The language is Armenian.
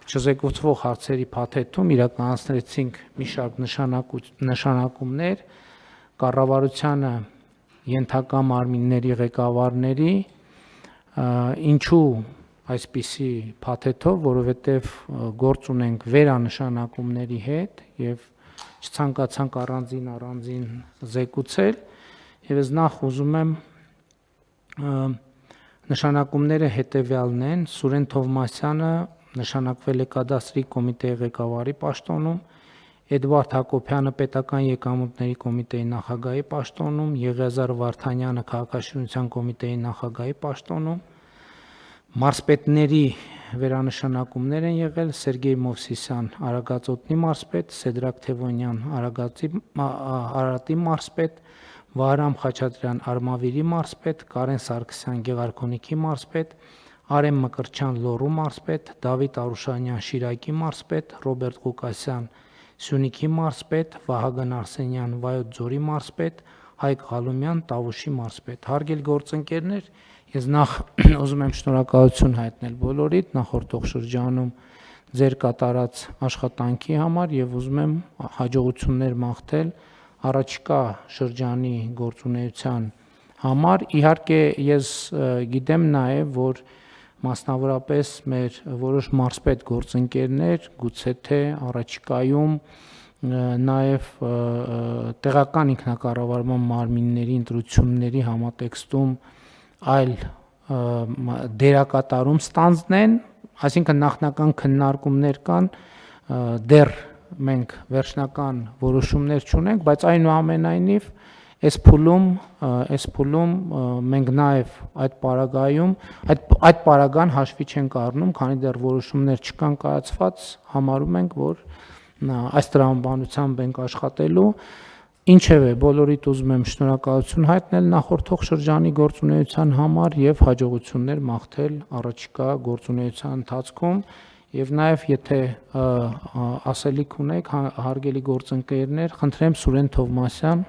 չզեկուցվող հարցերի փաթեթում իրականացրեցինք մի շարք նշանակումներ կառավարությանը ենթակա մարմինների ղեկավարների, ինչու այսպիսի փաթեթով, որովհետև գործ ունենք վերանշանակումների հետ եւ չցանկացանք առանձին զեկուցել եւ ես նախ ուզում եմ նշանակումները հետեւյալն են. Սուրեն Թովմասյանը նշանակվել է կադաստրի կոմիտեի ղեկավարի պաշտոնում, Էդվարդ Հակոբյանը պետական եկամուտների կոմիտեի նախագահի պաշտոնում, Եղիազար Վարդանյանը քաղաքաշինության կոմիտեի նախագահի պաշտոնում, մարզպետների վերանշանակումներ են եղել Սերգեյ Մովսիսյան Արագածոտնի մարզպետ, Սեդրակ Թևոնյան Արարատի մարզպետ, Վահրամ Խաչատրյան Արմավիրի մարզպետ, Կարեն Սարգսյան Գեղարքունիքի մարզպետ, Արեմ Մկրտչյան Լոռու մարզպետ, Դավիթ Արուշանյան Շիրակի մարզպետ, Ռոբերտ Ղուկասյան Սյունիքի մարզպետ, Վահագն Արսենյան Վայոց ձորի մարզպետ, Հայկ Ղալումյան Տավուշի մարզպետ։ Հարգելի գործընկերներ, ես նախ ուզում եմ շնորհակալություն հայտնել բոլորիդ նախորդող շրջանում ձեր կատարած աշխատանքի համար եւ ուզում եմ հաջողություններ մաղթել առաջիկա շրջանի գործունեության համար։ Իհարկե ես գիտեմ նաեւ, որ մասնավորապես մեր որոշ մարզպետ գործընկերներ գուցե թե առաջիկայում նաեւ տեղական ինքնակառավարման մարմինների ընտրությունների համատեքստում այլ դերակատարում ստանձնեն, այսինքն նախնական քննարկումներ կան, դեռ մենք վերջնական որոշումներ չունենք, բայց այնուամենայնիվ այս փուլում մենք նաև այդ պարագան հաշվի չենք առնում, քանի դեռ որոշումներ չկան կայացված, համարում ենք, որ այս տրամաբանությամբ ենք աշխատելու։ Ինչևէ, բոլորիդ ուզում եմ շնորհակալություն հայտնել նախորդող շրջանի գործունեության համար եւ հաջողություններ մաղթել առաջիկա գործունեության ընթացքում եւ նաեւ եթե ասելիք ունեք, հարգելի գործընկերներ, խնդրեմ Սուրեն Թովմասյան